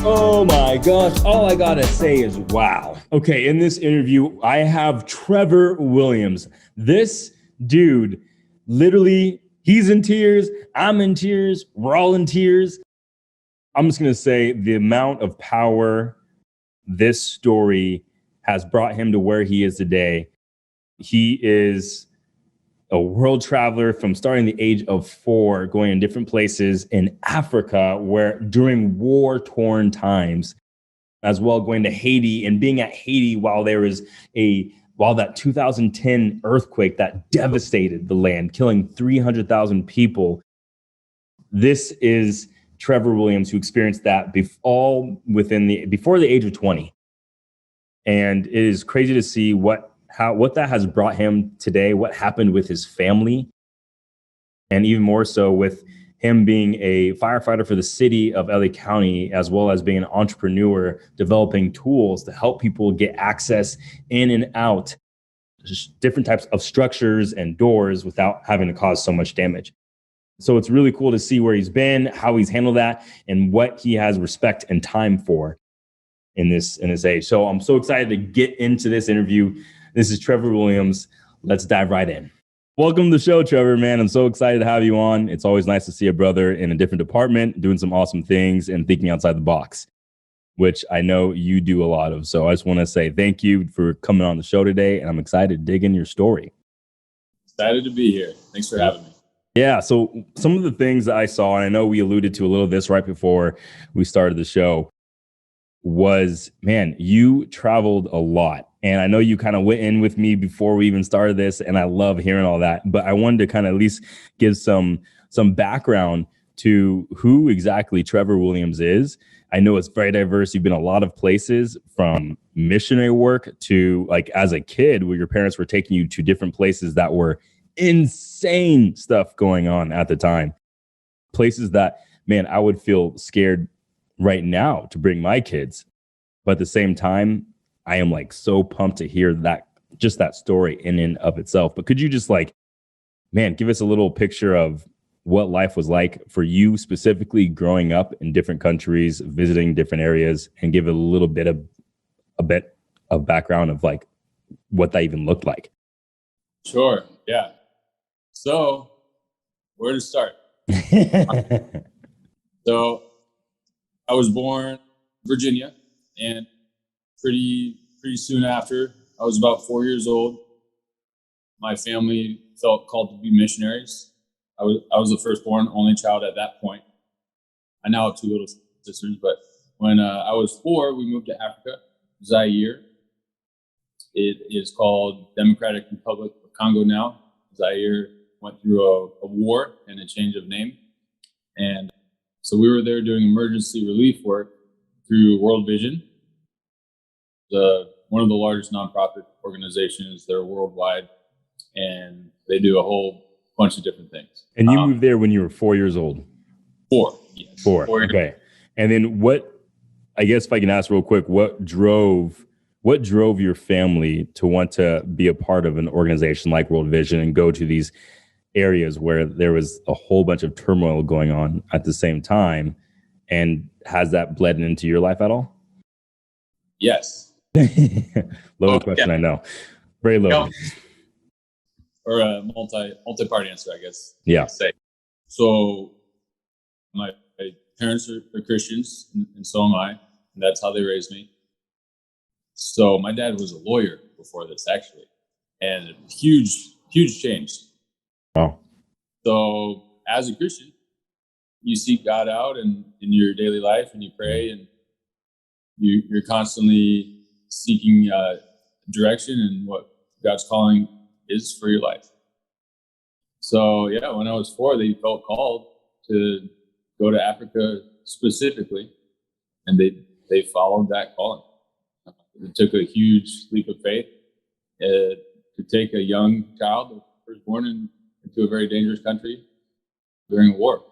Oh my gosh, all I gotta say is wow. Okay, in this interview, I have Trevor Williams. This dude, literally, he's in tears, I'm in tears, we're all in tears. I'm just gonna say the amount of power this story has brought him to where he is today. He is a world traveler from starting the age of 4, going in different places in Africa where during war-torn times, as well going to Haiti and being at Haiti while that 2010 earthquake that devastated the land, killing 300,000 people. This is Trevor Williams, who experienced that before the age of 20. And it is crazy to see what that has brought him today, what happened with his family, and even more so with him being a firefighter for the city of LA County, as well as being an entrepreneur, developing tools to help people get access in and out, just different types of structures and doors without having to cause so much damage. So it's really cool to see where he's been, how he's handled that, and what he has respect and time for in this age. So I'm so excited to get into this interview. This is Trevor Williams. Let's dive right in. Welcome to the show, Trevor, man. I'm so excited to have you on. It's always nice to see a brother in a different department doing some awesome things and thinking outside the box, which I know you do a lot of. So I just want to say thank you for coming on the show today, and I'm excited to dig in your story. Excited to be here. Thanks for having me. Yeah, so some of the things that I saw, and I know we alluded to a little of this right before we started the show, was, man, you traveled a lot. And I know you kind of went in with me before we even started this, and I love hearing all that. But I wanted to kind of at least give some background to who exactly Trevor Williams is. I know it's very diverse. You've been a lot of places, from missionary work to, like, as a kid where your parents were taking you to different places that were insane stuff going on at the time. Places that, man, I would feel scared right now to bring my kids. But at the same time, I am like so pumped to hear that story in and of itself. But could you just give us a little picture of what life was like for you specifically growing up in different countries, visiting different areas, and give it a bit of background of like what that even looked like? Sure. Yeah. So where to start? So I was born in Virginia, and pretty soon after, I was about 4 years old, my family felt called to be missionaries. I was the firstborn, only child at that point. I now have 2 little sisters, but when I was 4, we moved to Africa, Zaire. It is called Democratic Republic of Congo now. Zaire went through a war and a change of name. And so we were there doing emergency relief work through World Vision, one of the largest nonprofit organizations. They're worldwide, and they do a whole bunch of different things. And you moved there when you were 4 years old? 4, yes. 4, okay. And then I guess if I can ask real quick, what drove your family to want to be a part of an organization like World Vision and go to these areas where there was a whole bunch of turmoil going on at the same time? And has that bled into your life at all? Yes. Loaded question, yeah. I know. Very loaded. Or a multi-part answer, I guess. Yeah. Say. So my parents are Christians, and so am I. And that's how they raised me. So my dad was a lawyer before this, actually, and huge change. Oh. So as a Christian, you seek God out in your daily life, and you pray, and you're constantly seeking direction and what God's calling is for your life. So yeah, when I was 4, they felt called to go to Africa specifically, and they followed that calling. It took a huge leap of faith to take a young child, firstborn, into a very dangerous country during a war.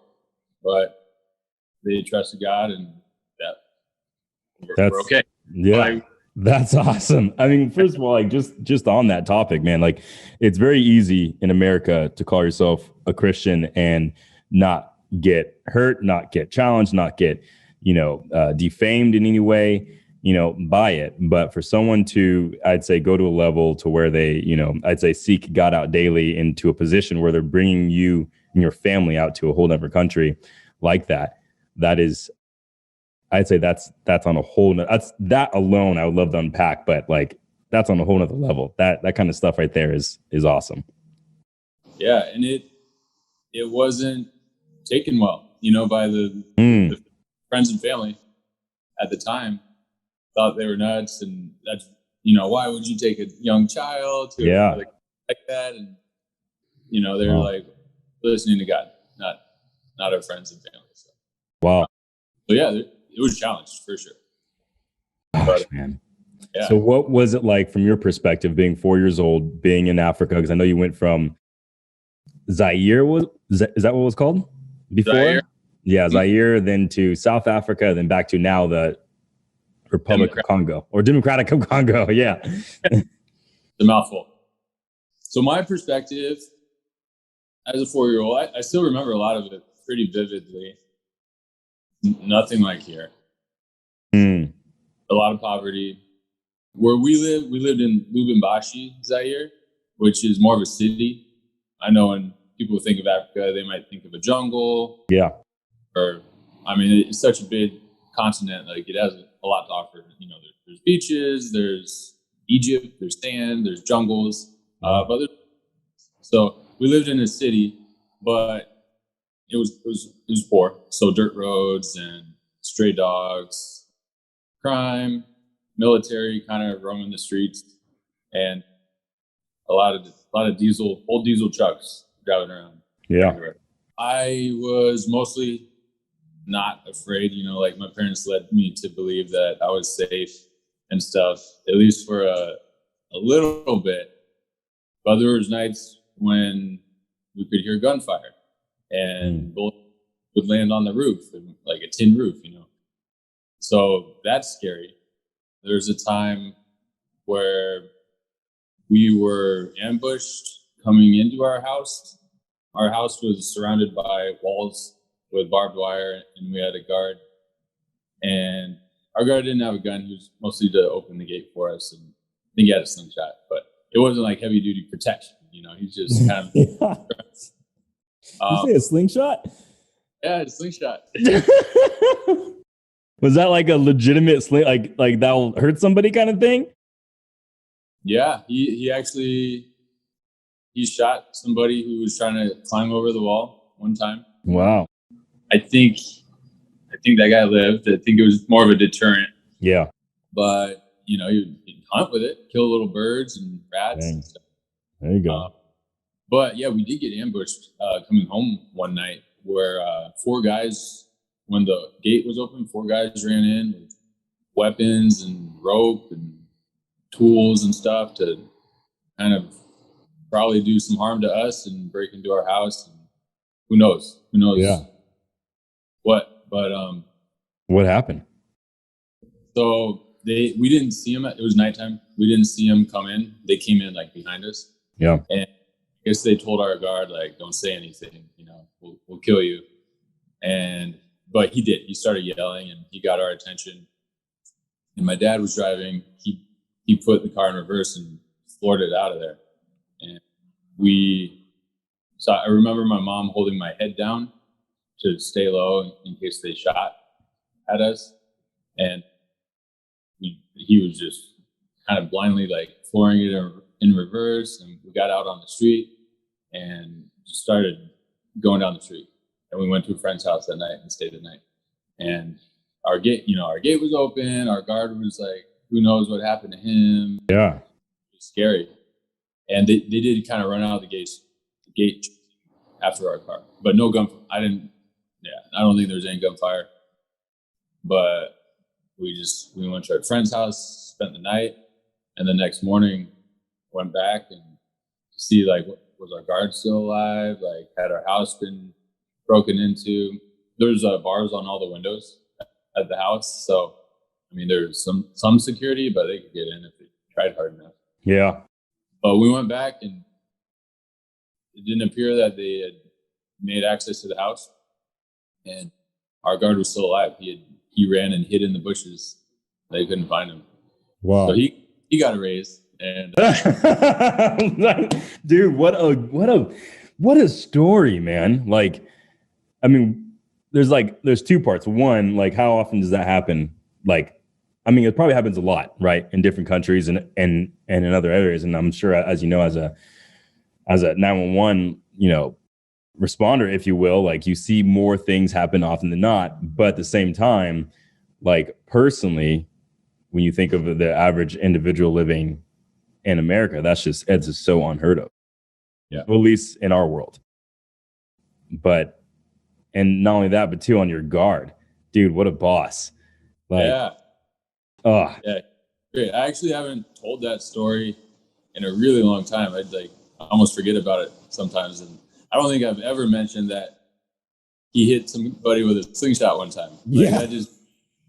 But they trusted God, and we're okay. Yeah, that's awesome. I mean, first of all, like just on that topic, man, like it's very easy in America to call yourself a Christian and not get hurt, not get challenged, not get defamed in any way, by it. But for someone to, I'd say, go to a level to where they, I'd say seek God out daily into a position where they're bringing you and your family out to a whole other country like that, that is, I'd say that's on a whole, that alone I would love to unpack, but like that's on a whole nother level. That kind of stuff right there is awesome. Yeah. And it wasn't taken well, by the friends and family at the time. Thought they were nuts, and that's why would you take a young child to like that? And they're like listening to God, not our friends and family. So. Wow. So yeah, it was challenged for sure. Gosh, man. Yeah. So what was it like from your perspective, being 4 years old, being in Africa? Because I know you went from Zaire. Is that what it was called before? Zaire. Yeah, Zaire, then to South Africa, then back to now the Republic of Congo, or Democratic of Congo. Yeah. The mouthful. So my perspective as a 4-year-old, I still remember a lot of it pretty vividly. Nothing like here. A lot of poverty. Where we lived in Lubumbashi, Zaire, which is more of a city. I know when people think of Africa, they might think of a jungle. Yeah. Or, it's such a big continent. Like, it has a lot to offer. There's beaches, there's Egypt, there's sand, there's jungles. So we lived in a city, but it was poor. So dirt roads and stray dogs, crime, military kind of roaming the streets, and a lot of old diesel trucks driving around. Yeah. Everywhere. I was mostly not afraid, like my parents led me to believe that I was safe and stuff, at least for a little bit. But there was nights when we could hear gunfire and bullets would land on the roof, like a tin roof, So that's scary. There's a time where we were ambushed coming into our house. Our house was surrounded by walls with barbed wire, and we had a guard. And our guard didn't have a gun. He was mostly to open the gate for us. And I think he had a slingshot, but it wasn't like heavy duty protection. He's just kind of. You say a slingshot? Yeah, a slingshot. Was that like a legitimate sling, like that'll hurt somebody kind of thing? Yeah, he actually shot somebody who was trying to climb over the wall one time. Wow. I think that guy lived. I think it was more of a deterrent. Yeah. But you'd hunt with it, kill little birds and rats and stuff. There you go. But yeah, we did get ambushed coming home one night where 4 guys, when the gate was open, 4 guys ran in with weapons and rope and tools and stuff to kind of probably do some harm to us and break into our house. And who knows Yeah. What, but what happened? So we didn't see them. It was nighttime. We didn't see them come in. They came in like behind us. Yeah. And I guess they told our guard, like, don't say anything, we'll kill you. But he did. He started yelling and he got our attention. And my dad was driving. He put the car in reverse and floored it out of there. And I remember my mom holding my head down to stay low in case they shot at us. And he was just kind of blindly like flooring it in reverse. And we got out on the street and just started going down the street. And we went to a friend's house that night and stayed the night. And our gate was open. Our guard was like, who knows what happened to him? Yeah. It was scary. And they did kind of run out of the gate after our car, but no gun. I don't think there was any gunfire, but we went to our friend's house, spent the night, and the next morning went back and see like, was our guard still alive? Like, had our house been broken into? There's bars on all the windows at the house. So, there's some security, but they could get in if they tried hard enough. Yeah. But we went back and it didn't appear that they had made access to the house, and our guard was still alive. He he ran and hid in the bushes. They couldn't find him. Wow. So he got a raise. And dude, what a story, man. Like, I mean, there's two parts. One, like, how often does that happen? Like, I mean, it probably happens a lot, right, in different countries and in other areas. And I'm sure, as you know, as a 911, responder, if you will, like, you see more things happen often than not. But at the same time, like, personally, when you think of the average individual living in America, it's just so unheard of. Yeah. Well, at least in our world. But, and not only that, but too, on your guard, dude, what a boss. Like, yeah. Oh, yeah. Great. I actually haven't told that story in a really long time. I almost forget about it sometimes. And I don't think I've ever mentioned that he hit somebody with a slingshot one time. Like, yeah.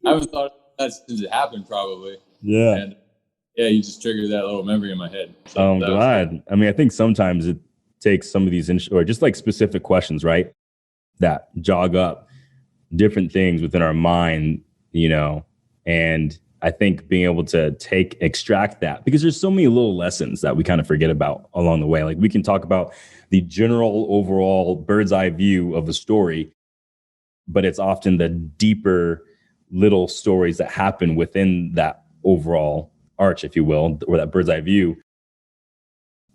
I haven't thought of that since it happened, probably. Yeah. And yeah, you just triggered that little memory in my head. So I'm glad. I mean, I think sometimes it takes some of these, or just like specific questions, right, that jog up different things within our mind, and I think being able to extract that, because there's so many little lessons that we kind of forget about along the way. Like, we can talk about the general overall bird's eye view of a story, but it's often the deeper little stories that happen within that overall arch, if you will, or that bird's eye view,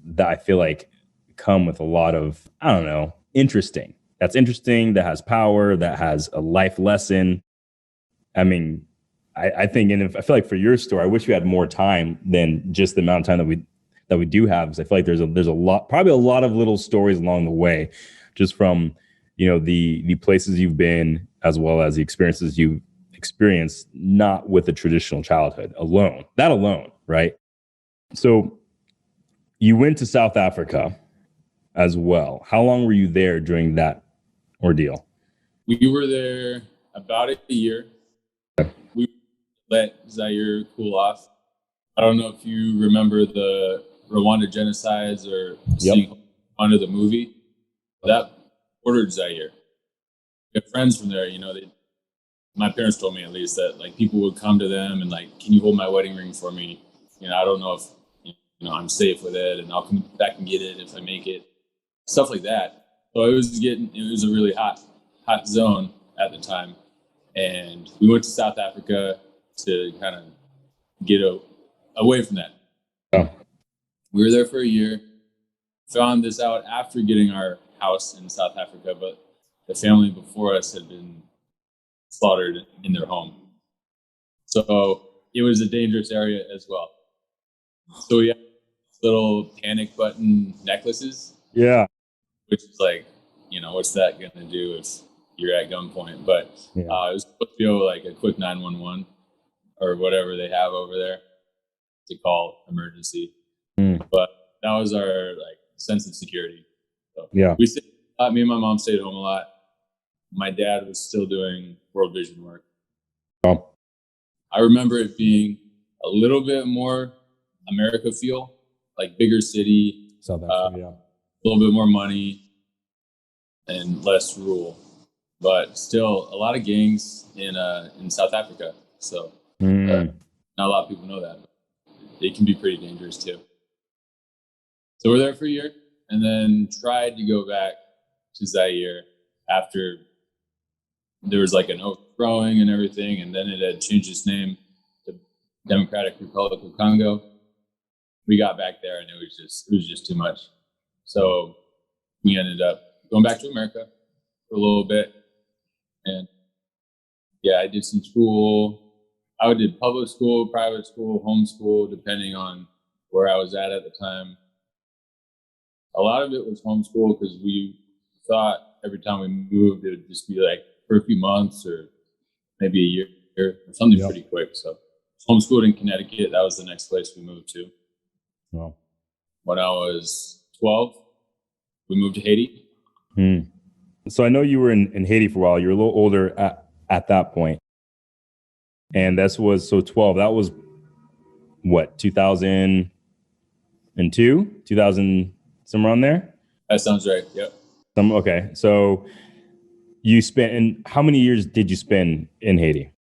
that I feel like come with a lot of, I don't know, interesting. That's interesting, that has power, that has a life lesson. I mean, I think, and I feel like for your story, I wish we had more time than just the amount of time that we do have, because I feel like there's a lot, probably a lot of little stories along the way, just from, the places you've been, as well as the experiences you've experienced, not with a traditional childhood alone, right? So you went to South Africa as well. How long were you there during that ordeal? We were there about a year. We let Zaire cool off. I don't know if you remember the Rwanda genocides or seeing Rwanda the movie. That bordered Zaire. We have friends from there, my parents told me, at least, that like people would come to them and like, can you hold my wedding ring for me? I don't know if I'm safe with it, and I'll come back and get it if I make it. Stuff like that. So it was a really hot zone at the time. And we went to South Africa to kind of get away from that. Oh. We were there for a year, found this out after getting our house in South Africa, but the family before us had been slaughtered in their home. So it was a dangerous area as well. So we had little panic button necklaces. Yeah. Which is like, what's that going to do if you're at gunpoint? But it was supposed to be like a quick 911 or whatever they have over there to call emergency. But that was our like sense of security. So we stayed a lot. Me and my mom stayed home a lot. My dad was still doing World Vision work. Oh. I remember it being a little bit more America feel, like bigger city, South Africa, a little bit more money and less rural, but still a lot of gangs in South Africa. So not a lot of people know that. It can be pretty dangerous too. So we're there for a year, and then tried to go back to Zaire after there was like an overthrowing and everything, and then it had changed its name to Democratic Republic of Congo. We got back there, and it was just too much. So we ended up going back to America for a little bit. And I did some school. I did public school, private school, homeschool, depending on where I was at the time. A lot of it was homeschool because we thought every time we moved, it would just be like for a few months or maybe a year or something pretty quick. So homeschooled in Connecticut. That was the next place we moved to. Wow. When I was 12, we moved to Haiti. So I know you were in Haiti for a while. You were a little older at that point. And that was, so 12, that was what, 2002, 2000, somewhere on there? That sounds right. Yep. Okay. So you spent, and how many years did you spend in Haiti?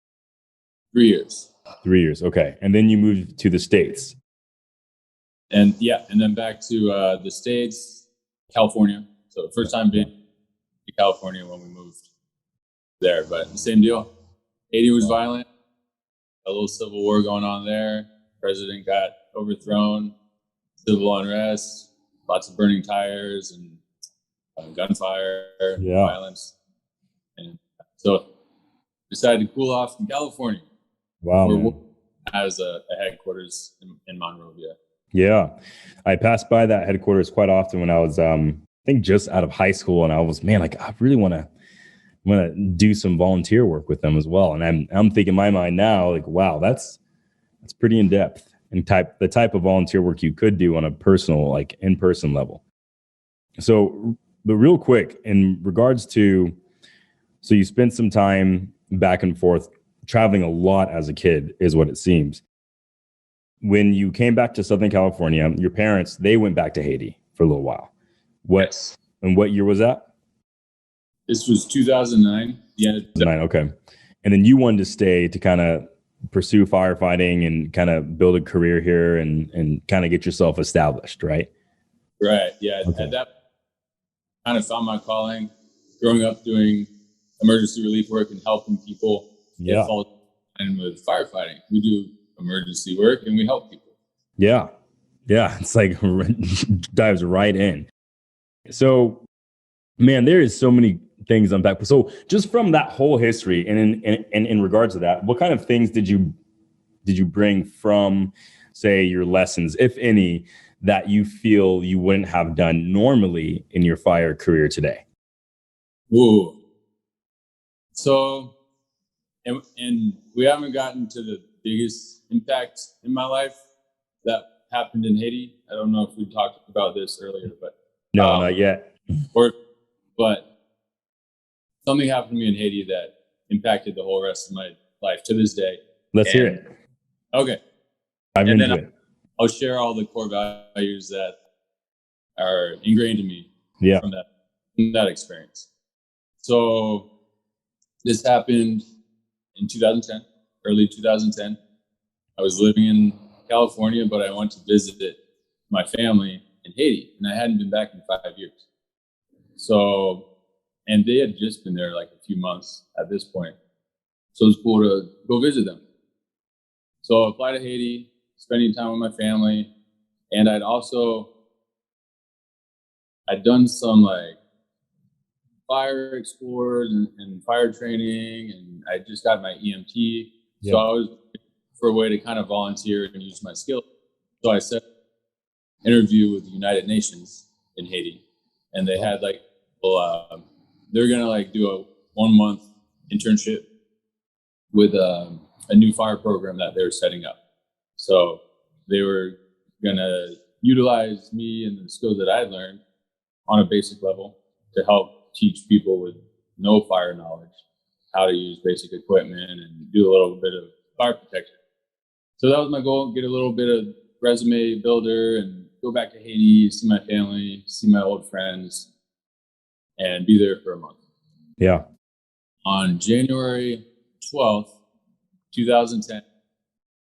3 years. 3 years. Okay. And then you moved to the States. And then back to the States, California. So first time being to California when we moved there, but the same deal. Haiti was violent, a little civil war going on there. President got overthrown, civil unrest, lots of burning tires and gunfire, violence. And so decided to cool off in California. Wow. Where has a headquarters in Monrovia. Yeah. I passed by that headquarters quite often when I was, I think just out of high school. And I was, man, like, I really want to do some volunteer work with them as well. And I'm thinking in my mind now, like, wow, that's pretty in depth and the type of volunteer work you could do on a personal, like in-person level. So, but real quick, in regards to, so you spent some time back and forth traveling a lot as a kid is what it seems. When you came back to Southern California, your parents, they went back to Haiti for a little while. Yes. And what year was that? This was 2009. The end of 2009, okay. And then you wanted to stay to kind of pursue firefighting and kind of build a career here and kind of get yourself established, right? Right. Yeah. Okay. At that kind of found my calling. Growing up doing emergency relief work and helping people get and with firefighting. We do emergency work and we help people. Yeah. It's like dives right in. So, man, there is so many things unpack. So just from that whole history and in regards to that, what kind of things did you bring from, say, your lessons, if any, that you feel you wouldn't have done normally in your fire career today? Whoa. So, and we haven't gotten to the biggest impact in my life that happened in Haiti. I don't know if we talked about this earlier, but no, not yet. But something happened to me in Haiti that impacted the whole rest of my life to this day. Let's hear it. Okay. I'm into it. I'll share all the core values that are ingrained in me from that experience. So this happened in 2010, early 2010. I was living in California, but I went to visit my family in Haiti, and I hadn't been back in 5 years. So, and they had just been there like a few months at this point. So it was cool to go visit them. So I applied to Haiti, spending time with my family, and I'd done some like fire explorers and fire training, and I just got my EMT. Yeah. So I was looking for a way to kind of volunteer and use my skill. So I set an interview with the United Nations in Haiti, and they had like, they're gonna like do a 1 month internship with a new fire program that they were setting up. So they were gonna utilize me and the skills that I had learned on a basic level to help teach people with no fire knowledge how to use basic equipment and do a little bit of fire protection. So that was my goal, get a little bit of resume builder and go back to Haiti, see my family, see my old friends, and be there for a month. Yeah. On January 12th, 2010,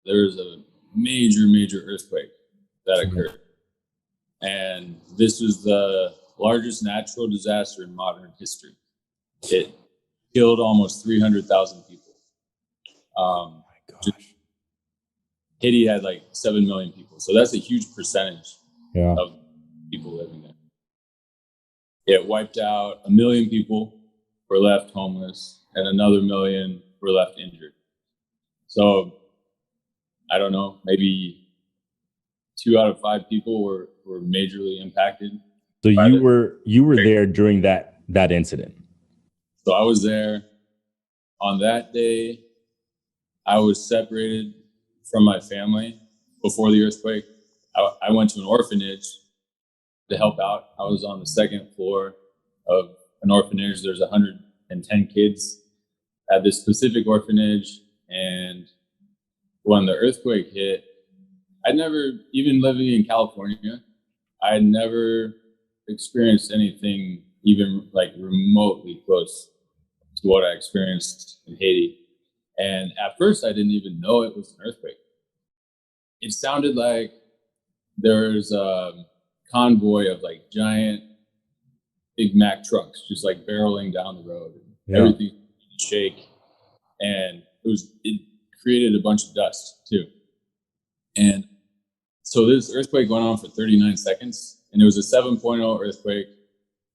there was a major earthquake that occurred. And this was the largest natural disaster in modern history. It killed almost 300,000 people. Oh my gosh. Haiti had like 7 million people. So that's a huge percentage of people living there. It wiped out 1 million people, were left homeless, and another 1 million were left injured. So I don't know, maybe 2 out of 5 people were majorly impacted. So you were there during that incident. So I was there on that day. I was separated from my family before the earthquake. I went to an orphanage to help out. I was on the second floor of an orphanage. There's 110 kids at this specific orphanage. And when the earthquake hit, I'd never, even living in California, I had never experienced anything even like remotely close to what I experienced in Haiti. And at first I didn't even know it was an earthquake. It sounded like there's a convoy of like giant Big Mac trucks just like barreling down the road. Yeah. Everything shake, and it created a bunch of dust too. And so this earthquake went on for 39 seconds, and it was a 7.0 earthquake,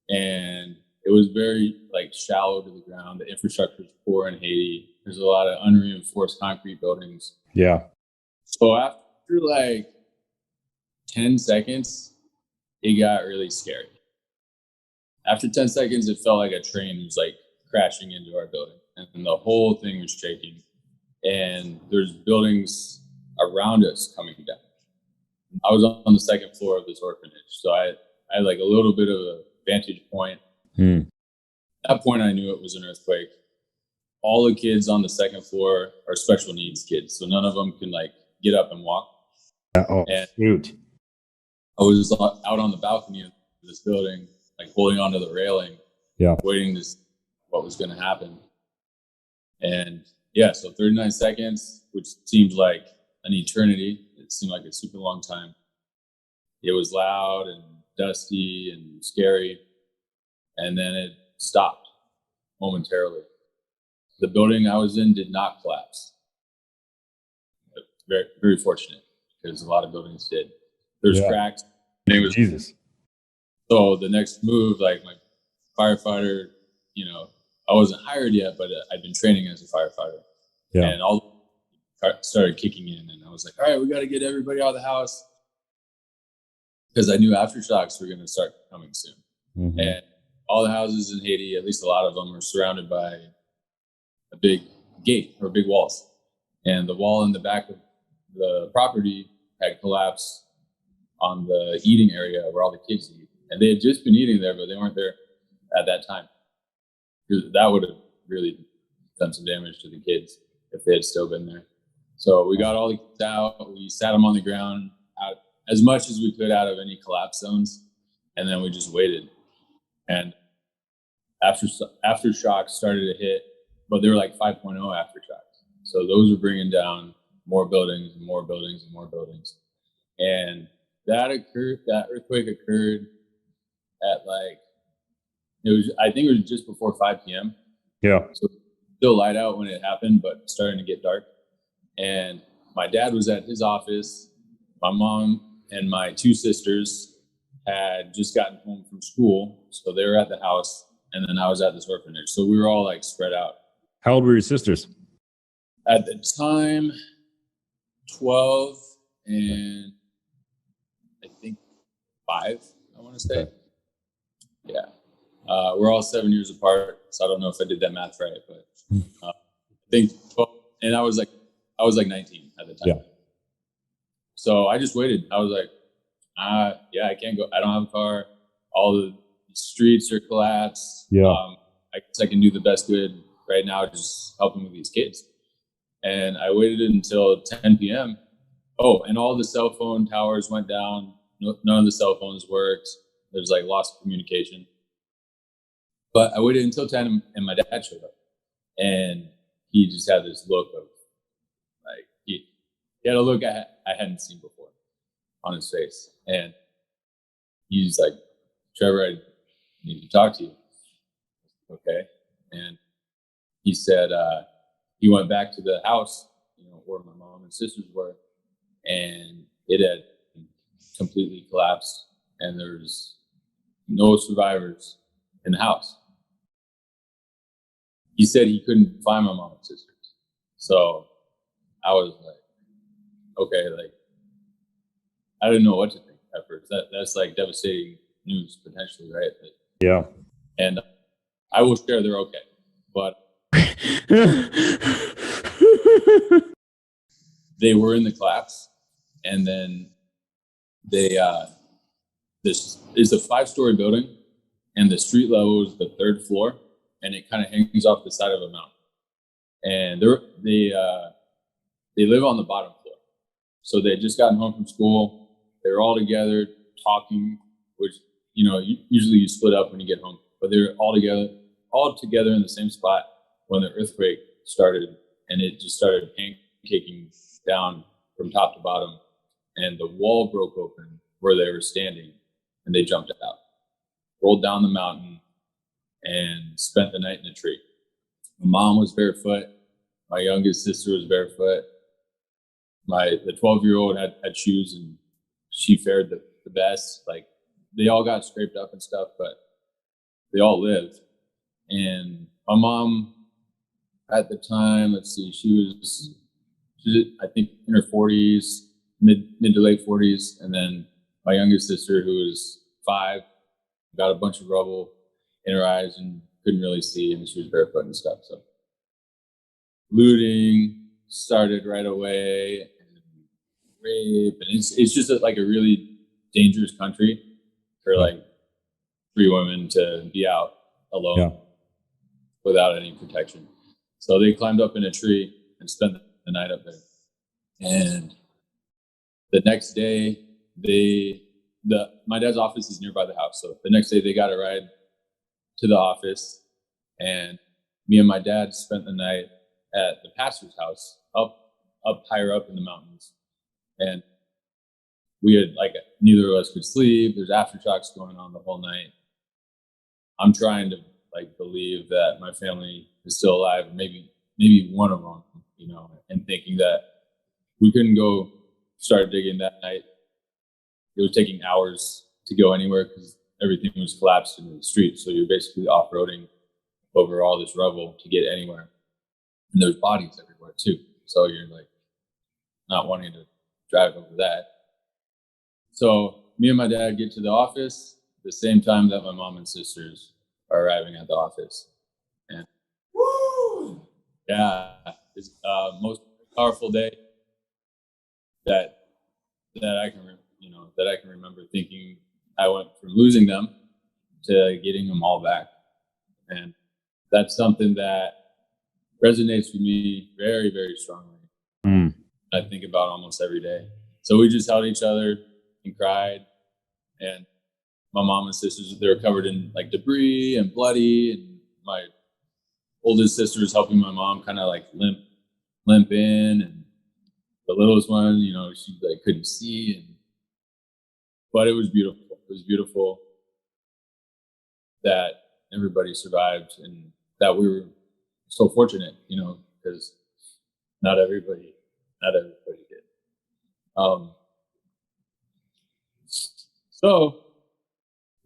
and it was very like shallow to the ground. The infrastructure is poor in Haiti. There's a lot of unreinforced concrete buildings. Yeah. So after like 10 seconds, it got really scary. After 10 seconds, it felt like a train was like crashing into our building, and the whole thing was shaking. And there's buildings around us coming down. I was on the second floor of this orphanage, so I had like a little bit of a vantage point. At that point, I knew it was an earthquake. All the kids on the second floor are special needs kids, so none of them can like get up and walk. Oh, and shoot. I was out on the balcony of this building, like holding onto the railing, waiting to see what was going to happen. And yeah, so 39 seconds, which seemed like an eternity. It seemed like a super long time. It was loud and dusty and scary. And then it stopped momentarily. The building I was in did not collapse. Very, very fortunate, because a lot of buildings did. There's cracks. It was Jesus. So the next move, like my firefighter, I wasn't hired yet, but I'd been training as a firefighter. Yeah. And all started kicking in, and I was like, all right, we got to get everybody out of the house, because I knew aftershocks were going to start coming soon. Mm-hmm. And all the houses in Haiti, at least a lot of them, are surrounded by a big gate or big walls. And the wall in the back of the property had collapsed on the eating area where all the kids eat. And they had just been eating there, but they weren't there at that time. That would have really done some damage to the kids if they had still been there. So we got all the kids out. We sat them on the ground out as much as we could out of any collapse zones. And then we just waited. And aftershocks started to hit, but they were like 5.0 aftershocks. So those were bringing down more buildings and more buildings and more buildings. And that earthquake occurred at I think it was just before 5 p.m. Yeah. So still light out when it happened, but starting to get dark. And my dad was at his office. My mom and my two sisters had just gotten home from school, so they were at the house, and then I was at this orphanage. So we were all like spread out. How old were your sisters? At the time, 12 and I think 5, I want to say. Okay. Yeah. We're all 7 years apart, so I don't know if I did that math right, but I think 12, and I was like 19 at the time. Yeah. So I just waited. I was like, I can't go. I don't have a car. All the streets are collapsed. Yeah. I guess I can do the best good right now, just helping with these kids. And I waited until 10 p.m. Oh, and all the cell phone towers went down. None of the cell phones worked. There's like lost communication. But I waited until 10, and my dad showed up. And he just had this look of, like, he had a look I hadn't seen before on his face. And he's like, Trevor, I need to talk to you. Okay. And he said he went back to the house, where my mom and sisters were, and it had completely collapsed, and there's no survivors in the house. He said he couldn't find my mom and sisters. So I was like, okay, like, I didn't know what to think at first. That's like devastating news potentially, right? Yeah. And I will share they're okay, but they were in the collapse, and then this is a 5-story building, and the street level is the 3rd floor, and it kind of hangs off the side of a mountain. And they live on the bottom floor. So they had just gotten home from school. They were all together talking, which, usually you split up when you get home, but they were all together in the same spot when the earthquake started and it just started pancaking down from top to bottom, and the wall broke open where they were standing, and they jumped out, rolled down the mountain, and spent the night in a tree. My mom was barefoot. My youngest sister was barefoot. The 12-year-old had shoes, and she fared the best. Like, they all got scraped up and stuff, but they all lived. And my mom, at the time, let's see, she was I think in her 40s, mid to late 40s. And then my youngest sister, who was 5, got a bunch of rubble in her eyes and couldn't really see, and she was barefoot and stuff. So looting started right away, and rape, and it's just like a really dangerous country for like 3 women to be out alone without any protection. So they climbed up in a tree and spent the night up there. And the next day, my dad's office is nearby the house. So the next day they got a ride to the office, and me and my dad spent the night at the pastor's house up higher up in the mountains. And we had, like, neither of us could sleep. There's aftershocks going on the whole night. I'm trying to, like, believe that my family is still alive, and maybe one of them, and thinking that we couldn't go start digging that night. It was taking hours to go anywhere because everything was collapsed into the street. So you're basically off-roading over all this rubble to get anywhere. And there's bodies everywhere too. So you're, like, not wanting to drive over that. So me and my dad get to the office the same time that my mom and sisters are arriving at the office. And it's most powerful day that I can remember, thinking I went from losing them to getting them all back. And that's something that resonates with me very, very strongly. I think about almost every day. So we just held each other and cried. And my mom and sisters, they were covered in, like, debris and bloody. And my oldest sister was helping my mom kind of, like, limp in. And the littlest one, she, like, couldn't see. But it was beautiful. It was beautiful that everybody survived, and that we were so fortunate, because not everybody did. So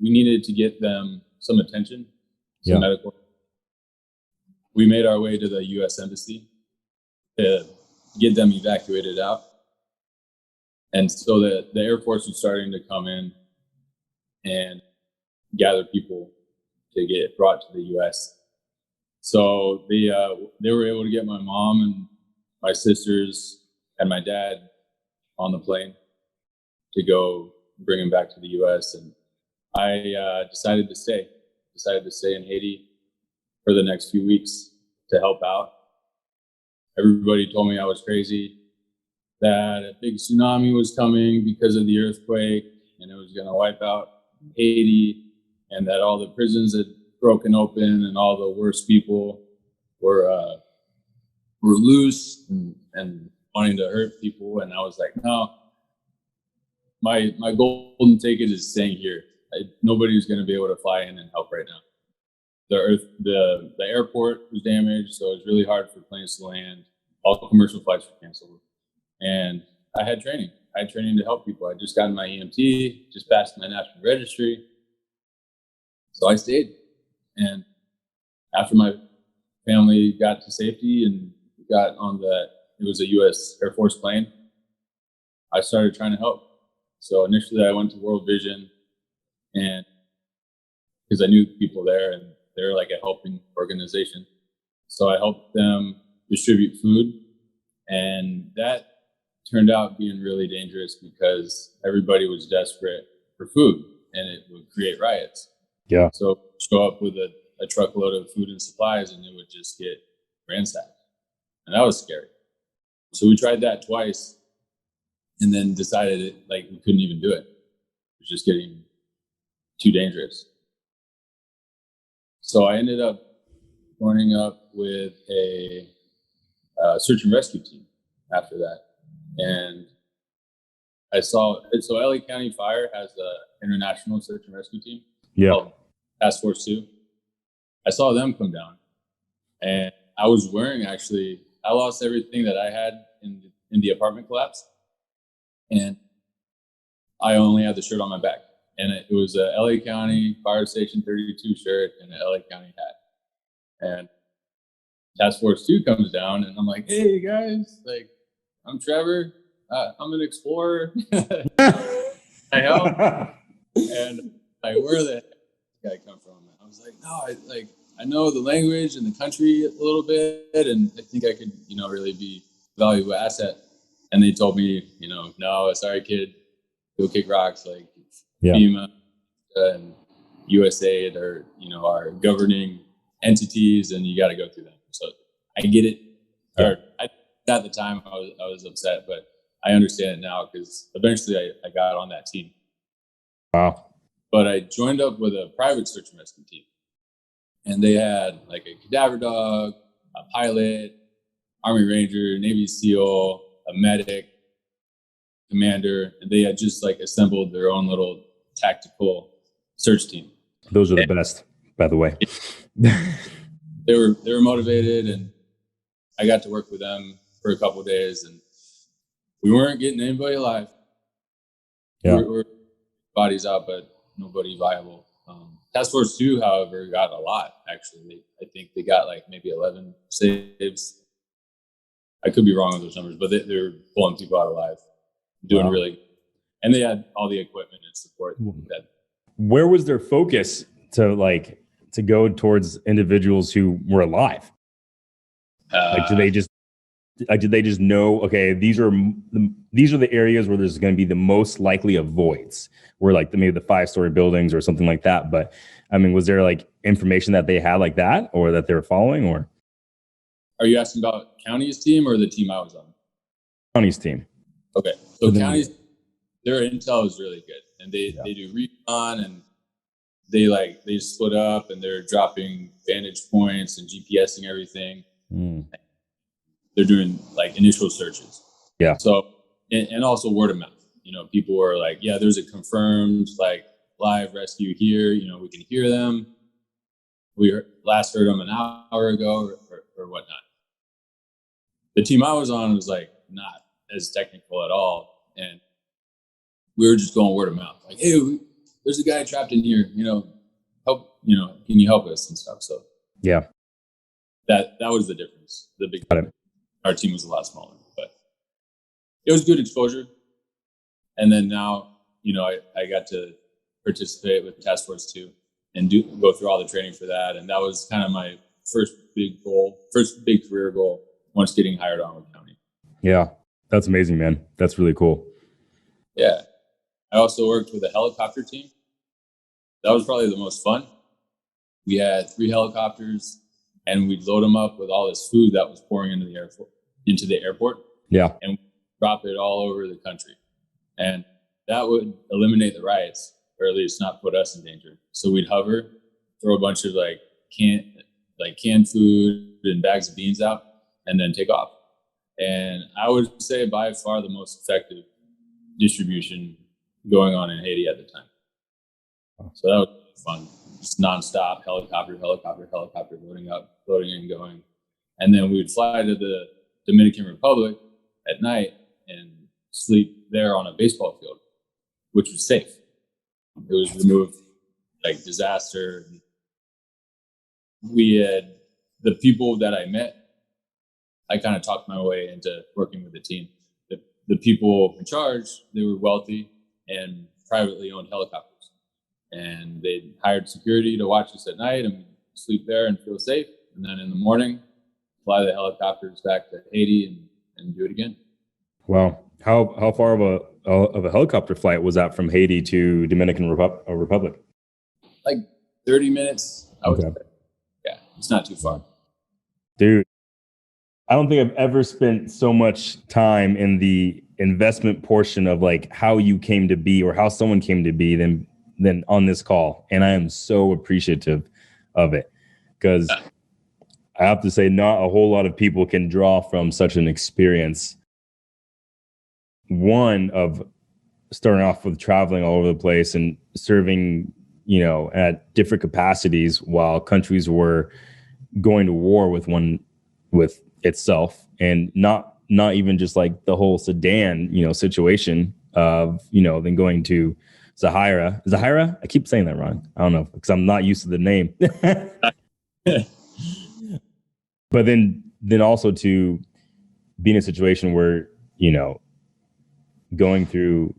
we needed to get them some attention, some medical. We made our way to the U.S. Embassy to get them evacuated out. And so the Air Force was starting to come in and gather people to get brought to the U.S. So they were able to get my mom and my sisters and my dad on the plane to go bring them back to the U.S. And I decided to stay in Haiti for the next few weeks to help out. Everybody told me I was crazy, that a big tsunami was coming because of the earthquake, and it was going to wipe out Haiti, and that all the prisons had broken open and all the worst people were loose and wanting to hurt people. And I was like, no, my golden ticket is staying here. Nobody's going to be able to fly in and help right now. The airport was damaged, so it was really hard for planes to land. All commercial flights were canceled. And I had training. To help people. I just got my EMT, just passed my national registry. So I stayed. And after my family got to safety and got on it was a U.S. Air Force plane, I started trying to help. So initially I went to World Vision, and because I knew people there, and they're like a helping organization. So I helped them distribute food, and that turned out being really dangerous because everybody was desperate for food, and it would create riots. Yeah. So show up with a truckload of food and supplies, and it would just get ransacked. And that was scary. So we tried that twice, and then decided we couldn't even do it. It was just getting too dangerous. So I ended up joining up with a search and rescue team after that. And I saw it. So LA County Fire has an international search and rescue team called Task Force 2. I saw them come down, and I was wearing, actually, I lost everything that I had in the apartment collapse, and I only had the shirt on my back. And it was a LA County Fire Station 32 shirt and an LA County hat. And Task Force 2 comes down, and I'm like, hey guys, like, I'm Trevor. I'm an explorer. I help. And like, where the heck did this guy come from? And I was like, no, I know the language and the country a little bit, and I think I could, really be a valuable asset. And they told me, no, sorry, kid, go kick rocks. Like, FEMA and USA, they're, are governing entities, and you got to go through them. So I get it. Or at the time, I was upset, but I understand it now because eventually I got on that team. Wow. But I joined up with a private search and rescue team, and they had like a cadaver dog, a pilot, Army Ranger, Navy SEAL, a medic, commander, and they had just like assembled their own little tactical search team. Those are the best, by the way. They were motivated, and I got to work with them for a couple of days, and we weren't getting anybody alive. Yeah. We're bodies out, but nobody viable. Task Force 2, however, got a lot, actually. I think they got like maybe 11 saves. I could be wrong with those numbers, but they were pulling people out alive, doing really good. And they had all the equipment and support. Where was their focus to go towards individuals who were alive? Did they just know, okay, these are the areas where there's going to be the most likely of voids, where like maybe the 5-story buildings or something like that? But I mean, was there like information that they had like that, or that they were following? Or are you asking about County's team or the team I was on? County's team. Okay, so County's, their intel is really good, and they do recon, and they split up, and they're dropping vantage points and GPSing everything. They're doing like initial searches. Yeah. So, and also word of mouth. People were like, yeah, there's a confirmed like live rescue here. We can hear them. We last heard them an hour ago or whatnot. The team I was on was like not as technical at all. And we were just going word of mouth. Like, hey, there's a guy trapped in here, help, can you help us and stuff? So yeah, that was the difference. The big, our team was a lot smaller, but it was good exposure. And then now, I got to participate with Task Force 2 and go through all the training for that. And that was kind of my first big career goal once getting hired on with County. Yeah, that's amazing, man. That's really cool. Yeah. I also worked with a helicopter team. That was probably the most fun. We had 3 helicopters, and we'd load them up with all this food that was pouring into the airport. Yeah. And drop it all over the country. And that would eliminate the riots, or at least not put us in danger. So we'd hover, throw a bunch of canned food and bags of beans out, and then take off. And I would say by far the most effective distribution going on in Haiti at the time. So that was fun. Just nonstop, helicopter, loading up, loading and going. And then we would fly to the Dominican Republic at night and sleep there on a baseball field, which was safe. It was removed like disaster. We had the people that I met, I kind of talked my way into working with the team. The people in charge, they were wealthy and privately owned helicopters. And they hired security to watch us at night, and we'd sleep there and feel safe. And then in the morning, fly the helicopters back to Haiti and do it again. Wow. How far of a helicopter flight was that from Haiti to Dominican Republic? Like 30 minutes. Okay. Yeah, it's not too far. Dude, I don't think I've ever spent so much time in the investment portion of like how you came to be or how someone came to be than on this call. And I am so appreciative of it, because I have to say, not a whole lot of people can draw from such an experience. One of starting off with traveling all over the place and serving, at different capacities while countries were going to war with itself, and not even just like the whole Sudan, situation of, then going to Zahira. I keep saying that wrong. I don't know, because I'm not used to the name. But then also to be in a situation where, going through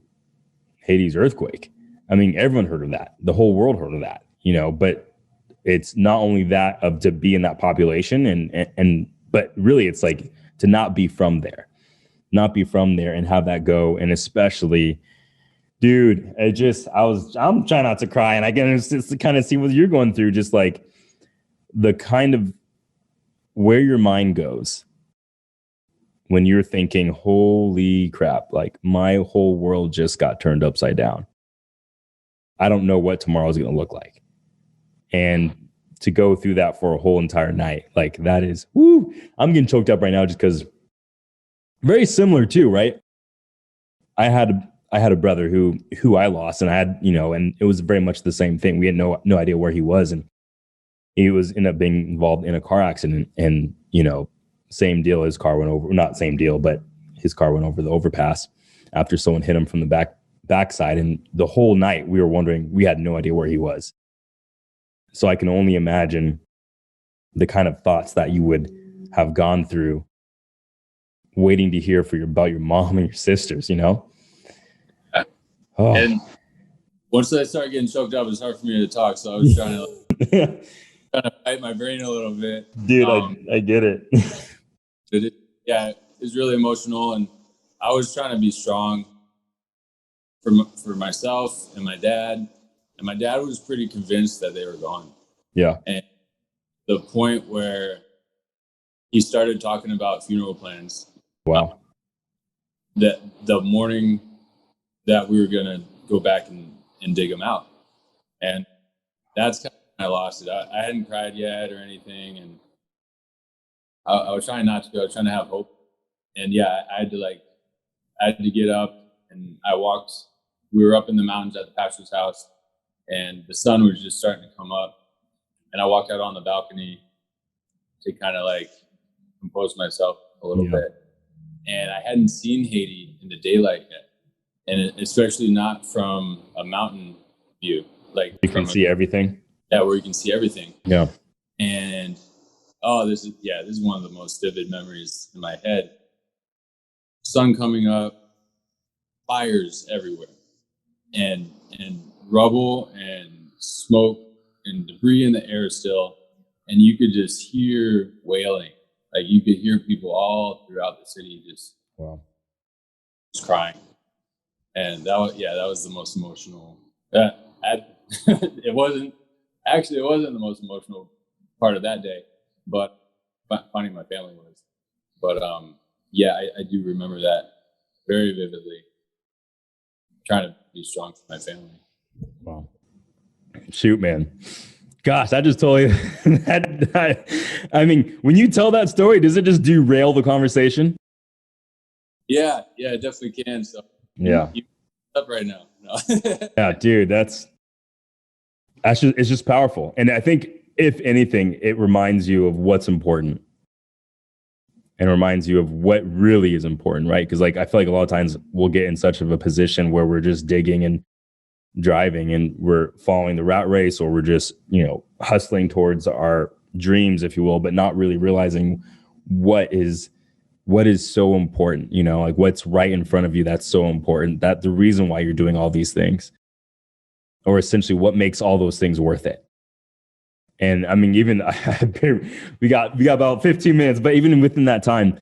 Haiti's earthquake. I mean, everyone heard of that. The whole world heard of that, but it's not only that of to be in that population but really it's like to not be from there and have that go. And especially, dude, I'm trying not to cry. And again, it's just to kind of see what you're going through, just like the kind of where your mind goes when you're thinking, holy crap, like my whole world just got turned upside down. I don't know what tomorrow's going to look like. And to go through that for a whole entire night, like that is, woo, I'm getting choked up right now just because very similar too, right? I had a brother who I lost, and I had, and it was very much the same thing. We had no idea where he was. And he ended up being involved in a car accident, and, same deal. His car went over, not same deal, but his car went over the overpass after someone hit him from the backside. And the whole night we were wondering, we had no idea where he was. So I can only imagine the kind of thoughts that you would have gone through waiting to hear about your mom and your sisters, Oh. And once I started getting choked up, it's hard for me to talk. So I was trying to fight my brain a little bit. Dude, I get it. It was really emotional, and I was trying to be strong for myself and my dad. And my dad was pretty convinced that they were gone. Yeah. And the point where he started talking about funeral plans. Wow. That the morning that we were going to go back and dig them out. And that's kind of when I lost it. I hadn't cried yet or anything. And I was trying not to go. I was trying to have hope. And yeah, I had to get up, and I walked. We were up in the mountains at the pastor's house, and the sun was just starting to come up. And I walked out on the balcony to kind of like compose myself a little bit. And I hadn't seen Haiti in the daylight yet. And especially not from a mountain view. Like you can see everything. Yeah, where you can see everything. Yeah. And this is one of the most vivid memories in my head. Sun coming up, fires everywhere, and rubble and smoke and debris in the air still, and you could just hear wailing. Like you could hear people all throughout the city just crying. And that was the most emotional. It wasn't the most emotional part of that day, but finding my family was. But I do remember that very vividly. Trying to be strong for my family. Wow. Shoot, man. Gosh, I just totally. I mean, when you tell that story, does it just derail the conversation? Yeah, it definitely can. So yeah, you up right now. No. Yeah, dude, it's just powerful. And I think if anything, it reminds you of what's important and reminds you of what really is important, right? Because like I feel like a lot of times we'll get in such of a position where we're just digging and driving and we're following the rat race, or we're just, hustling towards our dreams, if you will, but not really realizing what is so important, like what's right in front of you. That's so important, that the reason why you're doing all these things, or essentially what makes all those things worth it. And I mean, even we got about 15 minutes, but even within that time,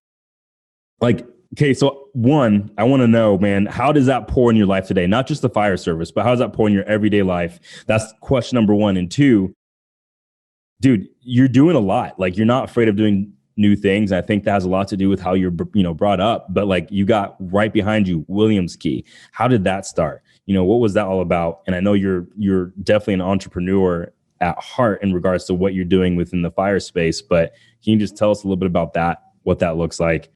like, okay, so one, I want to know, man, how does that pour in your life today? Not just the fire service, but how does that pour in your everyday life? That's question number one. And two, dude, you're doing a lot. Like, you're not afraid of doing new things. I think that has a lot to do with how you're, brought up. But like, you got right behind you, Williams Key. How did that start? What was that all about? And I know you're definitely an entrepreneur at heart in regards to what you're doing within the fire space. But can you just tell us a little bit about that, what that looks like,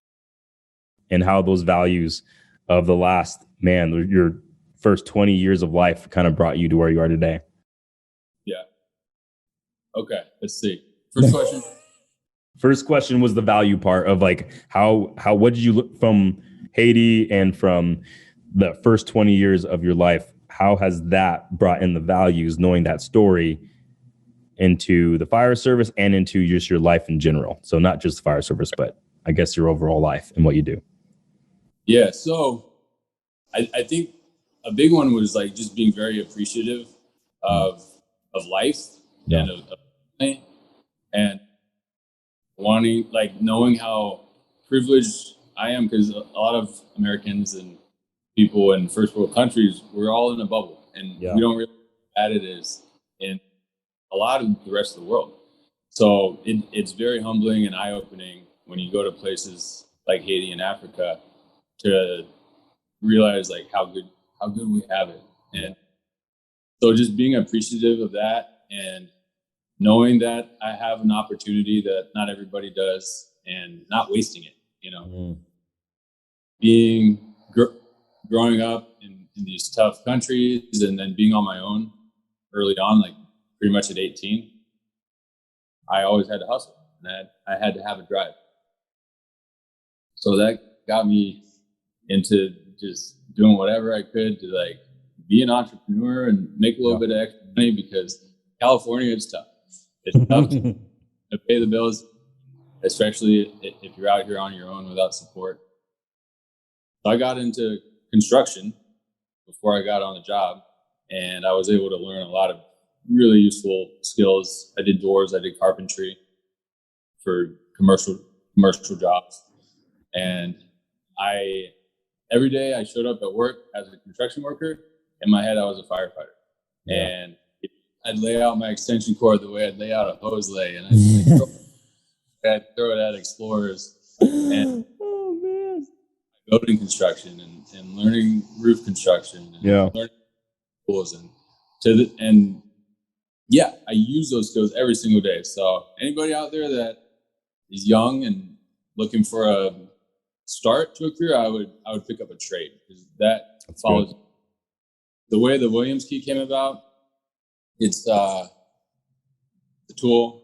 and how those values of the last, man, your first 20 years of life kind of brought you to where you are today? Yeah. Okay. Let's see. First question. First question was the value part of like what did you look from Haiti and from the first 20 years of your life? How has that brought in the values, knowing that story, into the fire service and into just your life in general? So not just the fire service, but I guess your overall life and what you do. Yeah. So I think a big one was like just being very appreciative of life and of family, and wanting, like, knowing how privileged I am, because a lot of Americans and people in first world countries, we're all in a bubble, and we don't realize how bad it is in a lot of the rest of the world. So it's very humbling and eye-opening when you go to places like Haiti and Africa to realize like how good we have it. And so just being appreciative of that, and knowing that I have an opportunity that not everybody does, and not wasting it, growing up in these tough countries, and then being on my own early on, like pretty much at 18, I always had to hustle, and I had to have a drive. So that got me into just doing whatever I could to like be an entrepreneur and make a little bit of extra money, because California is tough. It's tough to pay the bills, especially if you're out here on your own without support. So I got into construction before I got on the job, and I was able to learn a lot of really useful skills. I did doors, I did carpentry for commercial jobs, and every day I showed up at work as a construction worker. In my head, I was a firefighter, and I'd lay out my extension cord the way I'd lay out a hose lay, and I'd throw it at explorers. And building construction and learning roof construction, and learning tools, and I use those skills every single day. So anybody out there that is young and looking for a start to a career, I would pick up a trade, because that's follows good. The way the Williams key came about. It's the tool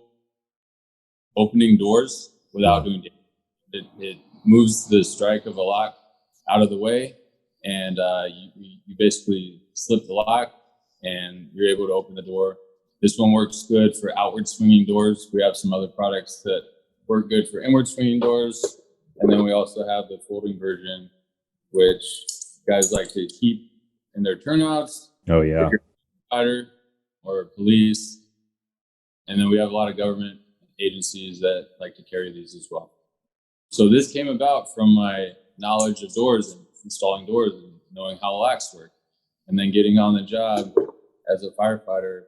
opening doors without doing damage. It moves the strike of a lock out of the way, and you basically slip the lock, and you're able to open the door. This one works good for outward swinging doors. We have some other products that work good for inward swinging doors, and then we also have the folding version, which guys like to keep in their turnouts. Oh yeah. Fighter or police, and then we have a lot of government agencies that like to carry these as well. So this came about from my knowledge of doors and installing doors and knowing how locks work, and then getting on the job as a firefighter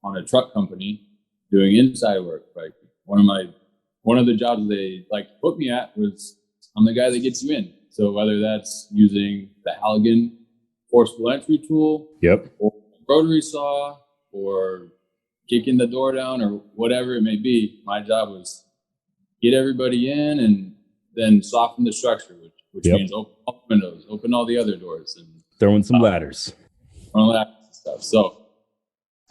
on a truck company doing inside work. Like one of the jobs they like to put me at was, I'm the guy that gets you in. So whether that's using the Halligan forcible entry tool, or rotary saw, or kicking the door down, or whatever it may be, my job was get everybody in and then soften the structure, which means open all the windows, open all the other doors, and throwing some ladders. And stuff. So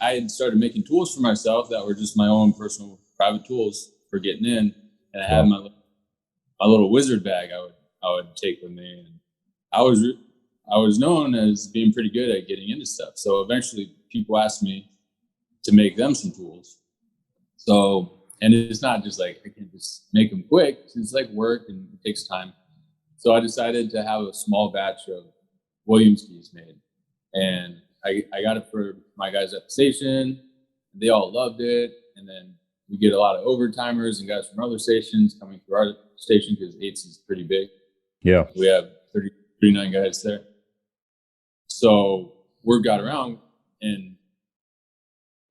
I had started making tools for myself that were just my own personal private tools for getting in, and I had my little wizard bag I would take with me, and I was known as being pretty good at getting into stuff. So eventually people asked me to make them some tools. So, and it's not just like I can just make them quick. It's like work and it takes time. So I decided to have a small batch of Williams keys made, and I got it for my guys at the station. They all loved it. And then we get a lot of overtimers and guys from other stations coming through our station, because Eights is pretty big. Yeah. We have 39 guys there. So word got around, and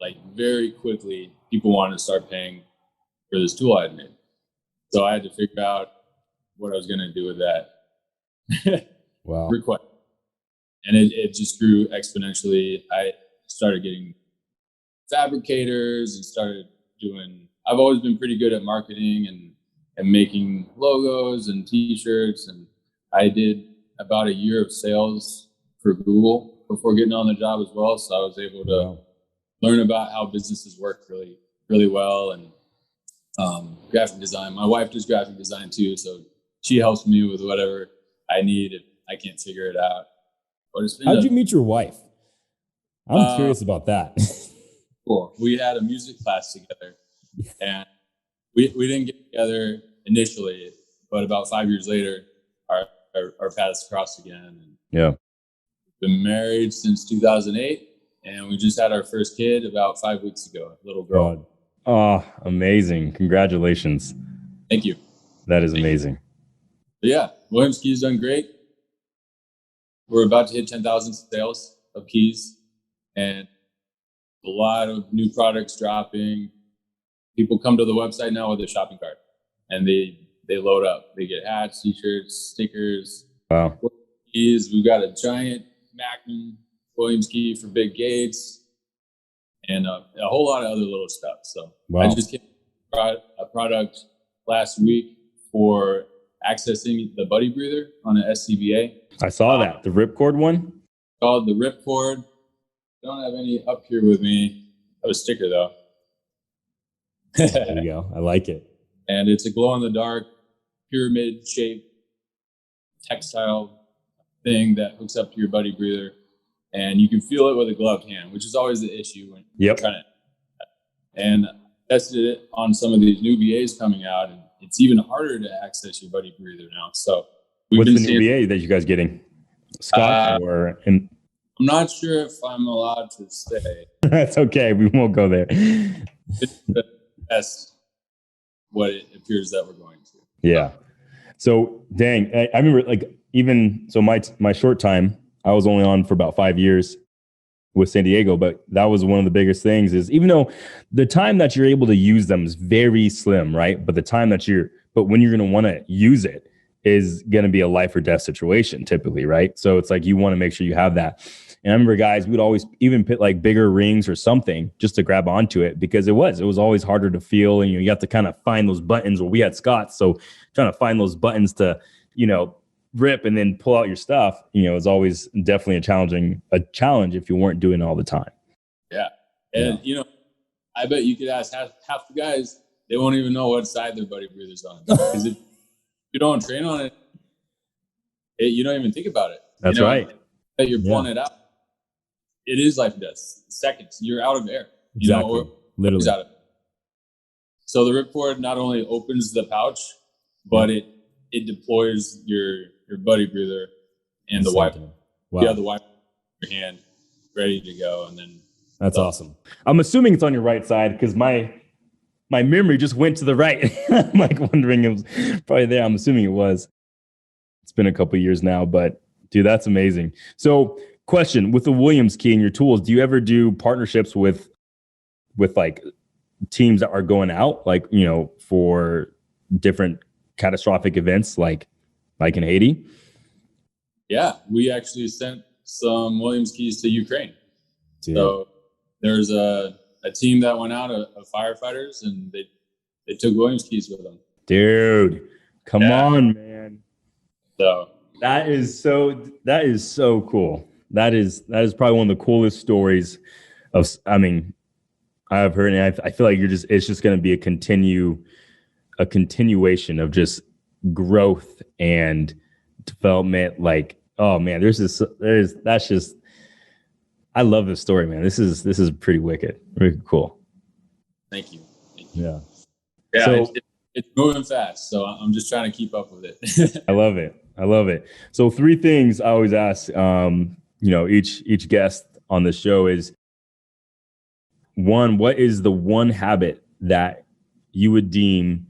like very quickly, people wanted to start paying for this tool I had made. So I had to figure out what I was going to do with that. Wow. Request. And it just grew exponentially. I started getting fabricators and started doing, I've always been pretty good at marketing and making logos and t-shirts. And I did about a year of sales for Google before getting on the job as well. So I was able to learn about how businesses work really, really well. And graphic design. My wife does graphic design too, so she helps me with whatever I need if I can't figure it out. But how'd you meet your wife? I'm curious about that. Cool. We had a music class together, and we didn't get together initially, but about 5 years later, our paths crossed again. And yeah, been married since 2008, and we just had our first kid about 5 weeks ago, a little girl. God. Oh, amazing. Congratulations. Thank you. That is amazing. But yeah, Williams Keys done great. We're about to hit 10,000 sales of keys and a lot of new products dropping. People come to the website now with a shopping cart and they load up. They get hats, t-shirts, stickers. Wow. Keys. We've got a giant Magnum Williams key for big gates. And a whole lot of other little stuff. So wow. I just came out a product last week for accessing the buddy breather on an SCBA. I saw that, the ripcord one. Called the ripcord. Don't have any up here with me. I have a sticker though. There you go. I like it. And it's a glow in the dark pyramid shaped textile thing that hooks up to your buddy breather. And you can feel it with a gloved hand, which is always the issue when you're trying to. And tested it on some of these new VAs coming out, and it's even harder to access your buddy breather now. So what's the new VA that you guys getting? Scotch or? I'm not sure if I'm allowed to say. That's okay. We won't go there. That's what it appears that we're going to. Yeah. So dang, I remember my short time. I was only on for about 5 years with San Diego, but that was one of the biggest things is even though the time that you're able to use them is very slim, right? But when you're going to want to use it is going to be a life or death situation typically, right? So it's like, you want to make sure you have that. And I remember guys, we'd always even put like bigger rings or something just to grab onto it because it was always harder to feel. And you have to kind of find those buttons. Well, we had Scots. So trying to find those buttons to, rip and then pull out your stuff, is always definitely a challenge if you weren't doing it all the time. Yeah. And, I bet you could ask half the guys, they won't even know what side their buddy breather's on. Because if you don't train on it, you don't even think about it. That's right. That you're pulling it out. It is life and death. Seconds. You're out of air. Exactly. Literally. Out of it. So the ripcord not only opens the pouch, but it deploys your buddy breather and the wiper. Wow. You have the wiper in your hand ready to go. And then that's awesome. I'm assuming it's on your right side because my memory just went to the right. I'm like wondering it was probably there. I'm assuming it was. It's been a couple of years now, but dude, that's amazing. So question, with the Williams key and your tools, do you ever do partnerships with like teams that are going out, like, for different catastrophic events like in Haiti? Yeah, we actually sent some Williams keys to Ukraine. Dude. So there's a team that went out of firefighters and they took Williams keys with them. Dude, come on, man. So that is so cool. That is probably one of the coolest stories I've heard, and I feel like it's just going to be a continuation of just growth and development. Like, oh man, I love this story, man. This is pretty wicked, very cool. Thank you. Yeah. So, it's moving fast, so I'm just trying to keep up with it. I love it. So 3 things I always ask, each guest on the show is, 1, what is the one habit that you would deem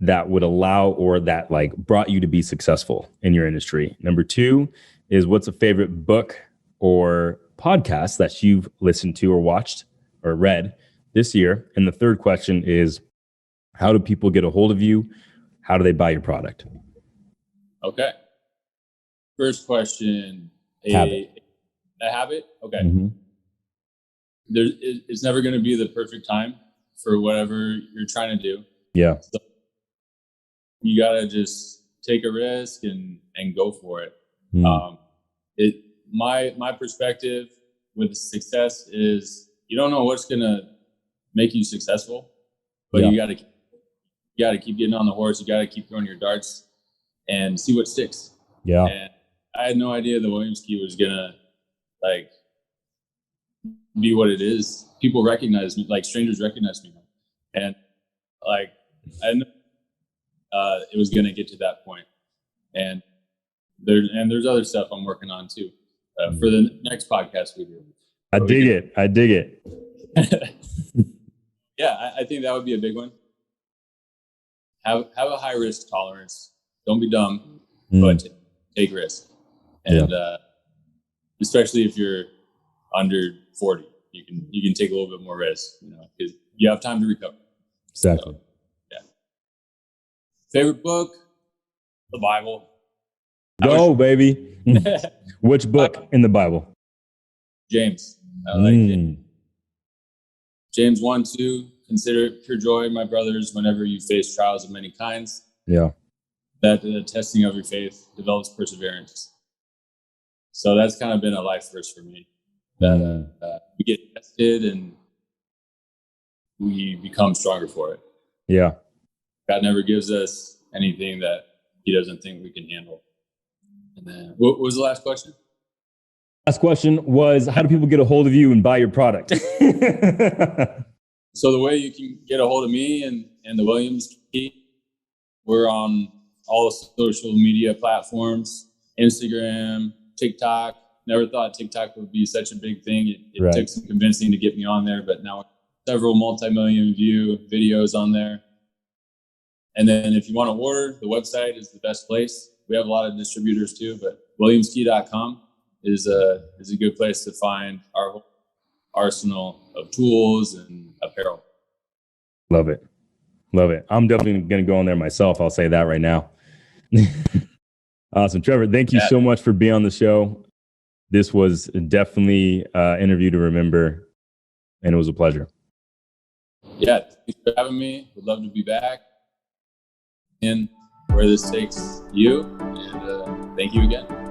that would allow or that like brought you to be successful in your industry? Number 2 is, what's a favorite book or podcast that you've listened to or watched or read this year? And the third question is, how do people get a hold of you? How do they buy your product? Okay. First question, habit. A habit? Okay. Mm-hmm. it's never going to be the perfect time for whatever you're trying to do. Yeah. So you got to just take a risk and go for it. My perspective with success is you don't know what's going to make you successful, but you got to keep getting on the horse. You got to keep throwing your darts and see what sticks. Yeah. And I had no idea the Williams key was going to like be what it is. People recognize me, like strangers recognize me. And like, I know it was going to get to that point. And there's other stuff I'm working on too for the next podcast we do. I dig it. Yeah, I think that would be a big one. Have a high risk tolerance. Don't be dumb, but take risk. And especially if you're under 40, you can take a little bit more risk, because you have time to recover. Exactly. So, yeah. Favorite book? The Bible. Go, baby. Which book in the Bible? James. I like James. James 1:2. Consider it pure joy, my brothers, whenever you face trials of many kinds. Yeah. That the testing of your faith develops perseverance. So that's kind of been a life verse for me. That we get tested and we become stronger for it. Yeah. God never gives us anything that he doesn't think we can handle. And then what was the last question? Last question was, how do people get a hold of you and buy your product? So the way you can get a hold of me and the Williams key, we're on all social media platforms, Instagram, TikTok. Never thought TikTok would be such a big thing. It took some convincing to get me on there, but now several multi-million view videos on there. And then if you want to order, the website is the best place. We have a lot of distributors too, but williamskey.com is a good place to find our whole arsenal of tools and apparel. Love it. I'm definitely going to go on there myself. I'll say that right now. Awesome. Trevor, thank you so much for being on the show. This was definitely an interview to remember, and it was a pleasure. Yeah, thanks for having me. Would love to be back in where this takes you, and thank you again.